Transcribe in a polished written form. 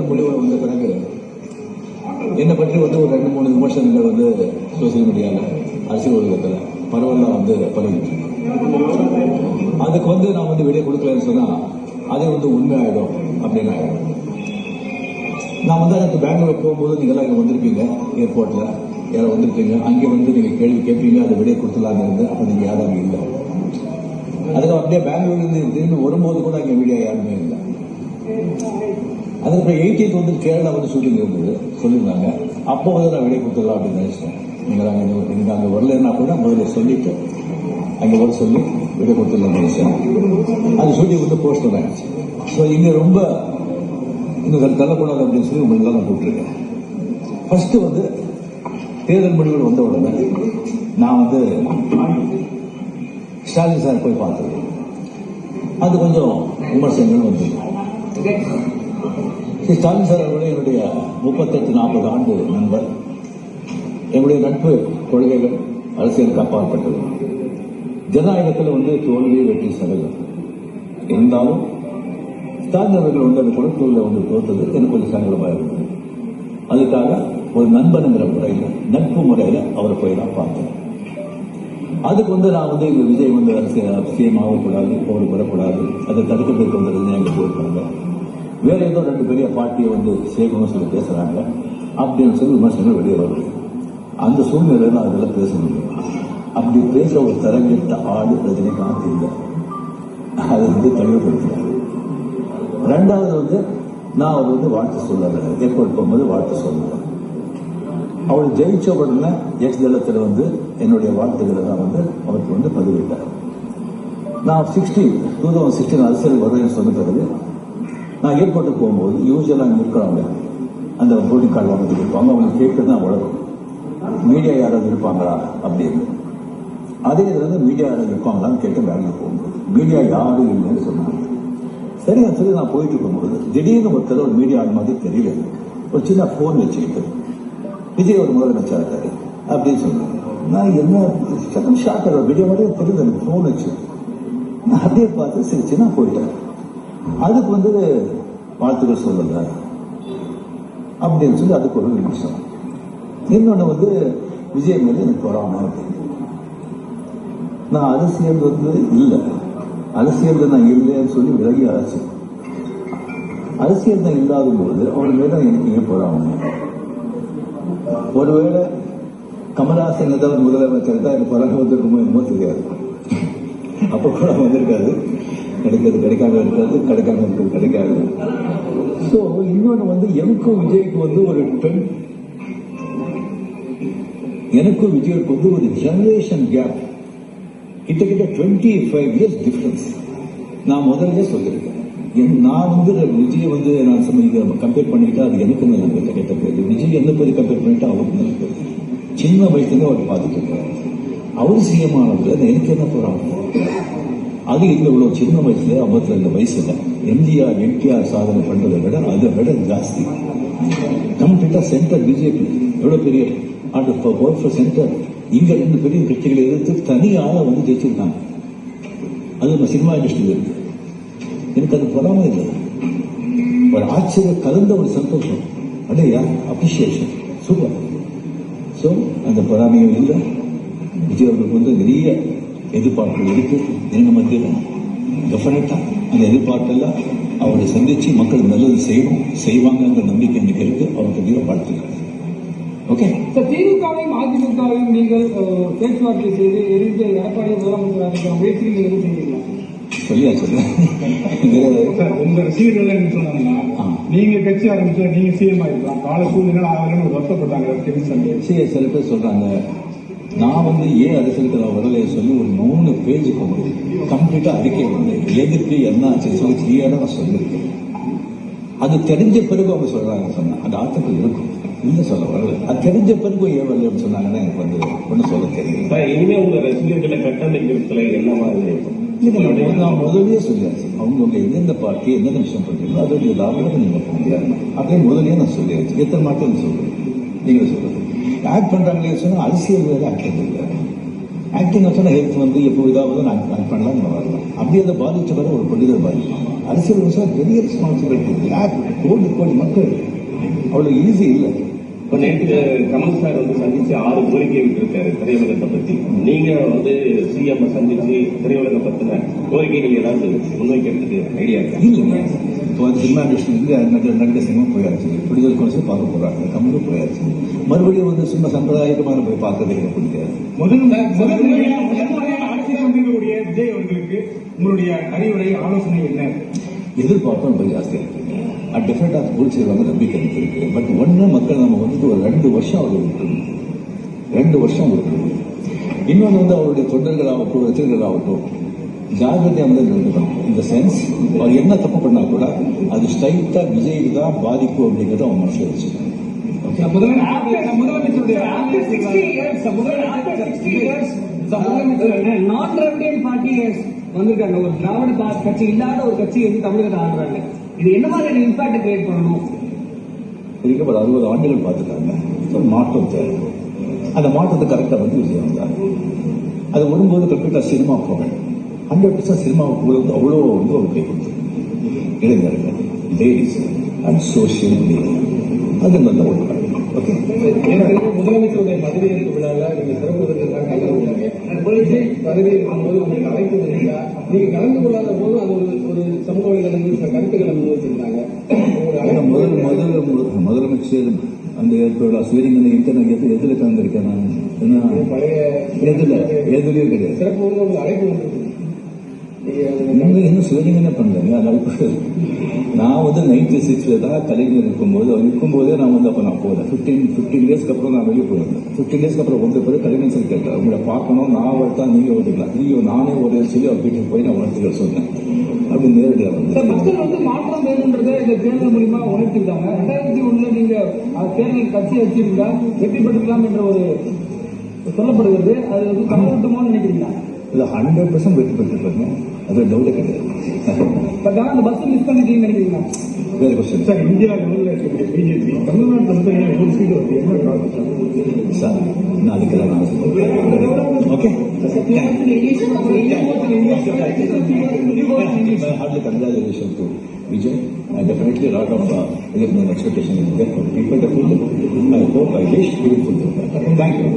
முடிவு வந்த பிறகு என்னை பற்றி வந்து ஒரு 2-3 விமர்சனங்கள் வந்து சோசியல் மீடியாவில் அரசியல் உலகத்தில் பரவலாக வந்து பரவிட்டு அதுக்கு வந்து நான் வந்து விடை கொடுக்கலன்னு சொன்னால் அதே வந்து உண்மையாயிடும் அப்படின்னு ஆயிடும். நான் வந்து எனக்கு பெங்களூர் போகும்போது நீங்கள்லாம் இங்கே வந்திருப்பீங்க, ஏர்போர்ட்டில் யாரும் வந்திருப்பீங்க, அங்கே வந்து நீங்கள் கேள்வி கேட்பீங்க, அதை விடை கொடுத்துலான்னு இருந்து அப்போ நீங்கள் யாரும் அங்கே இல்லை. அதுக்கு அப்படியே பெங்களூர்லேருந்து திடீர்னு வரும்போது கூட அங்கே மீடியா யாருமே இல்லை. அதுக்கப்புறம் 18th வந்து கேரளா வந்து ஷூட்டிங் இருந்தது சொல்லியிருந்தாங்க. அப்போ வந்து நான் விடை கொடுத்துடலாம் அப்படின்னு நினைச்சேன். நீங்கள் அங்கே வரலன்னா கூட முதல்ல சொல்லிட்டு அங்கே வர சொல்லி விடை கொடுத்துடலாம் நினைச்சேன். அது ஷூட்டிங் வந்து போஸ்ட் ஆயிடுச்சு. ஸோ இங்கே ரொம்ப இன்னும் தள்ளக்கூடாது அப்படின்னு சொல்லி உங்களெல்லாம் நான் கூப்பிட்டுருக்கேன். ஃபர்ஸ்ட் வந்து தேர்தல் முடிவுகள் வந்த உடனே நான் வந்து ஸ்டாலின் சார் போய் பார்த்தது. அது கொஞ்சம் விமர்சனங்கள் வந்தது. ஸ்டாலின் சார் அவர்களே என்னுடைய 38-40 ஆண்டு நண்பர். என்னுடைய நட்பு கொள்கைகள் அரசியலுக்கு அப்பாற்பட்டது. ஜனநாயகத்தில் வந்து தோல்வி வெற்றி சதவீதம் இருந்தாலும் ஸ்டாலின் அவர்கள் வந்து அந்த குழப்பத்தில் வந்து தோற்றது எனக்கு கொஞ்சம் சங்கடமாக இருந்தது. அதுக்காக ஒரு நண்பனுங்கிற முறையில் நட்பு முறையில் அவரை போய் நான் பார்த்தேன். அதுக்கு வந்து நான் வந்து இந்த விஜய் வந்து சிஎம் ஆகக்கூடாது, போர் வரக்கூடாது, அதை தடுக்கிறதுக்கு வந்து எங்க போயிருக்காங்க, வேற ஏதோ 2 பெரிய பார்ட்டியை வந்து சேர்க்கணும்னு சொல்லி பேசுறாங்க அப்படின்னு சொல்லி விமர்சனங்கள் வெளியே வருது. அந்த சூழ்நிலையில நான் அதெல்லாம் பேச முடியும். அப்படி பேச ஒரு தரங்கெட்ட ஆடு ரஜினிகாந்த் இல்லை. அதை வந்து தெளிவுபடுத்துறாரு. 2வது வந்து நான் அவர் வந்து வாழ்த்து சொல்லலை, ஏர்போர்ட் போகும்போது வாழ்த்து சொல்லலை. அவர் ஜெயிச்ச உடனே எக்ஸ் தளத்தில் வந்து என்னுடைய வாழ்த்துக்களை தான் வந்து அவருக்கு வந்து பதிவிட்டார். நான் 2016 அரசியல் வருவேன்னு சொன்ன பிறகு நான் ஏர்போர்ட்டுக்கு போகும்போது யூஸ்வலாக அங்கே இருக்கிறவங்க அந்த போர்டிங் கார்டு வாங்கிட்டு இருப்பாங்க. அவங்க கேட்கறது தான் வளரும், மீடியா யாராவது இருப்பாங்களா அப்படின்னு. அதே இதில் வந்து மீடியா யாராவது இருப்பாங்களான்னு கேட்டு பேங்க்ல போகும்போது மீடியா யாரும் இல்லைன்னு சொன்னாங்க. சரி சொல்லி நான் போயிட்டு இருக்கும்போது திடீர்னு ஒருத்தர் ஒரு மீடியா ஆள் மாதிரி தெரியல, ஒரு சின்ன ஃபோன் வச்சுக்கிட்டு விஜய் ஒரு முதலமைச்சர் இருக்காரு அப்படின்னு சொன்னாங்க. நான் என்ன ஷாக் விஜய் மாதிரியே தெரியல, எனக்கு ஃபோன் வச்சு நான் அப்படியே பார்த்து சிரிச்சு நான் போயிட்டேன். அதுக்கு வந்து வாழ்த்துக்கள் சொல்லல அப்படின்னு சொல்லி அதுக்கு ஒரு நிமிஷம். இன்னொன்று வந்து விஜய் மேலே எனக்கு பொறாம அப்படின்னு. நான் அரசியல் வந்து இல்லை, அரசியல் நான் இல்லைன்னு சொல்லி விலகி அரசியல் தான் இல்லாத போது அவன் மேல எனக்கு ஏன் பொறாம. ஒருவேளை கமல்ஹாசன் ஏதாவது முதலமைச்சர் தான் எனக்கு பொறாம வந்திருக்குமோ என்னமோ தெரியாது. அப்ப கூட வந்திருக்காது, கிடைக்கிறது கிடைக்காம இருக்காது, கிடைக்காம இருக்கிறது கிடைக்காது. ஸோ இன்னொன்று வந்து எனக்கும் விஜய்க்கு வந்து எனக்கும் விஜய்க்கு வந்து ஒரு ஜெனரேஷன் கேப், கிட்டத்தட்ட 25 years டிஃபரன்ஸ். நான் முதல்ல சொல்லியிருக்கேன், நான் வந்து விஜய் வந்து நான் கம்பேர் பண்ணிக்கிட்டா அது எனக்கு நல்லது கேட்ட போகுது. விஜய் என்ன போய் கம்பேர் பண்ணிட்டா அவருக்கு நல்லது. சின்ன வயசுலேருந்து அவர் பார்த்துட்டு இருக்காரு. அவர் சிஎம் ஆனது எனக்கு என்ன போறாங்க. அது இவ்வளவு சின்ன வயசுல 52 வயசுல என்டிஆர் சாதனை பண்றதை விட அதை விட ஜாஸ்தி. கம்ப்ளீட்டா சென்டர் பிஜேபி எவ்வளவு பெரிய சென்டர், இங்க 2 பெரிய கட்சிகளை எதிர்த்து தனியாக வந்து ஜெயிச்சிருக்காங்க. அது நம்ம சினிமா இண்டஸ்ட்ரியில் இருக்கு. எனக்கு அது பொறாம இல்லை, ஒரு ஆச்சரியம் கலந்த ஒரு சந்தோஷம், அடையா அப்ரிசியேஷன், சூப்பர். ஸோ அந்த பொறாமையும் இல்லை. விஜய் அவர்களுக்கு வந்து நிறைய எதிர்பார்ப்புகள் இருக்கு எங்க மத்தியில். டெஃபினட்டா அந்த எதிர்பார்ப்பெல்லாம் அவரை சந்திச்சு மக்கள் நல்லது செய்வாங்க நம்பிக்கை எனக்கு இருக்கு. அவருக்கு அதிக வாழ்த்துக்கள். ஓகே, திமுகவையும் அதிமுகவையும் நீங்கள் பேச்சுவார்த்தை செய்து எரிந்து எடப்பாடி முதலமைச்சராக முயற்சி நீங்கள் எதுவும் செய்வீங்களா? சொல்லியாச்சு. உங்க ரசிகர்கள் என்ன சொன்னாங்கன்னா, நீங்க கட்சி ஆரம்பிச்சா நீங்க சிஎம் ஆயிருக்கலாம், கால சூழ்நிலை ஆகலன்னு வருத்தப்பட்டாங்க. சில பேர் சொல்றாங்க நான் வந்து ஏன் அரசியலுக்கு நான் வரலையே சொல்லி ஒரு 3 பேஜ் கொண்டு கம்ப்ளீட்டா அறிக்கை வந்து எதுக்கு என்ன ஆச்சு சொல்லி கிளியரா நான் சொல்லியிருக்கேன். அது தெரிஞ்ச பிறகு அவங்க சொல்றாங்க சொன்னா அந்த ஆர்டிக்கல் இருக்கும், இல்ல சொல்ல வரல. அது தெரிஞ்ச பிறகு ஏன் வரலன்னு சொன்னாங்கன்னா எனக்கு வந்து ஒன்னும் சொல்ல தெரியல. இனிமே உங்க ரசிகர்களை கட்டமைக்கிறதுல என்ன மாதிரி நான் முதலே சொல்லியாச்சு, அவங்க எந்தெந்த பார்ட்டி எந்தெந்த விஷயம் பண்றீங்களோ அதோடைய லாபத்தை நீங்க பண்ணுங்க அப்படியே முதலே நான் சொல்லியாச்சு. எத்தனை மாட்டம் சொல்றேன், நீங்க சொல்றது ஆட் பண்றாங்களே சொன்னா அரசியல் வேற ஆக்ட் இல்லை. ஆக்டிங் சொன்ன ஹெல்த் வந்து எப்போ இதாவது நான் பண்ணலாம் நம்ம வரலாம் அப்படி அதை பாதிச்ச பிறகு ஒரு பண்டிதர் பாதிக்கலாம் அரசியல் விவசாயம் பெரிய ரெஸ்பான்சிபிலிட்டி கோடி மக்கள் அவ்வளோ ஈஸி இல்லை. இப்ப நேற்று கமல் சார் வந்து சந்திச்சு 6 கோரிக்கை விட்டிருக்காரு திரையுலகத்தை பத்தி. நீங்க வந்து சிஎம் சந்திச்சு திரையுலகம் பத்தின கோரிக்கை நீங்க ஏதாவது முன்வைக்கிறதுக்கு ஐடியா இருக்கா? இல்லைங்க. இப்போ அது சினிமா இண்டஸ்ட்ரி நடிகர் சினிமா போயாச்சு, விடுதலை கொஞ்சம் பார்க்க போறாங்க, கமலும் போயாச்சு. மறுபடியும் வந்து சும்மா சம்பிரதாயமான போய் பார்க்கறது எனக்கு பிடிக்காது. முதல் முறையாக ஆட்சியில் வந்திருக்கக்கூடிய விஜய் அவர்களுக்கு உங்களுடைய அறிவுரை ஆலோசனை என்ன? எதிர்பார்ப்பும் ரொம்ப ஜாஸ்தியாக இருக்கு. டெஃபினட்டா போல் செய்வாங்க நம்பிக்கை எனக்கு இருக்கு. பட் ஒன்று மக்கள் நம்ம வந்து ஒரு 2 வருஷம் அவர் விட்டுருணும். 2 வருஷம் விட்டுருணும். இன்னொன்று வந்து அவருடைய தொண்டர்களாகட்டும் ரசிகர்களாகட்டும் ஜாகிரதையா வந்து நடந்துக்கணும். இந்த சென்ஸ் அவர் என்ன தப்பு பண்ணா கூட அது ஸ்ட்ரைட்டா விஜய்க்கு தான் பாதிக்கும் அப்படிங்கிறத அவன் மனசுல வச்சுக்கணும். வந்திருக்காங்க. ஒரு திராவிட கட்சி இல்லாத ஒரு கட்சி வந்து தமிழகத்தை ஆடுறாங்க. இது என்ன மாதிரியான இம்பாக்ட் கிரியேட் பண்ணணும்? இதுக்கு ஒரு 60 ஆண்டுகள் பார்த்துட்டாங்க. ஒரு மாற்றம் தேவை. அந்த மாற்றத்தை கரெக்டாக வந்து விஜய் வந்தார். அது வரும்போது கரெக்டாக சினிமா போவேன் 100% சினிமாவுக்கு வந்து அவ்வளோ வந்து ஒரு கை கொடுத்து இளைஞர்கள் லேடிஸ் அண்ட் சோசியல் மீடியா அது நல்ல ஒரு ஓகே. முதலமைச்சருடைய பதவியேற்பு விழாவில் நீங்க சிறப்பு பதவியேற்கும் போது உங்களுக்கு அழைப்பு வந்தீங்க. நீங்க கலந்து கொள்ளாத போது அது ஒரு சமூக வலைதளங்கள் கருத்துக்களை முன்வச்சிருந்தாங்க. முதலமைச்சர் அந்த ஏற்பட சுயரிங்க இன்டர்நெட் எதுல கலந்துருக்கேன் நான் எதுலயும் கிடையாது. சிறப்பு வந்து உங்களுக்கு அழைப்பு வந்துருக்கு. இன்னும் சுயரிங்க பண்றேங்க. அது நான் வந்து 96 தான் கலைஞர் இருக்கும்போது அவர் இருக்கும்போதே நான் வந்து அப்போ நான் போகிறேன். 15 டேஸ்க்கு அப்புறம் நான் வெளியே போயிருந்தேன். 15 டேஸ்க்கு அப்புறம் வந்த பிறகு கலைஞர் சார் கேட்டார், உங்களை பார்க்கணும், நான் வரட்டா நீங்க ஓட்டிக்கலாம், ஐயோ நானே ஒரு சொல்லி அவர் வீட்டுக்கு போய் நான் உணர்த்துகள் சொன்னேன். அப்படி நேரடியாக வந்து மக்கள் வந்து மாற்றம் வேணும்ன்றதை இந்த தேர்தல் மூலியமா உணர்த்திருக்காங்க. 2001 நீங்க தேர்தல் கட்சி வச்சிருந்தா வெற்றி பெற்றுக்கலாம் என்ற ஒரு சொல்லப்படுகிறது. அது வந்து கம்மிட்டுமோன்னு நினைக்கிறீங்களா? இல்லை 100% வெற்றி பெற்றுருப்பாங்க. அது டவுட்டே கிடையாது. பட் ஆனால் அந்த பஸ் மிஸ் பண்ணிட்டீங்கன்னு நினைக்கிறீங்களா? வேறு கொஸ்டின் சார், இந்தியா லெவலில் இருக்கக்கூடிய பிஜேபி தமிழ்நாட்டில் வந்து ஒரு சீட் வருது, என்ன காரணம் சார்? நான் அதுக்கெல்லாம் நான் okay hardly congratulations to Vijay. And definitely a lot of expectation is there for people to fulfill. I hope, I wish he will fulfill that. Thank you.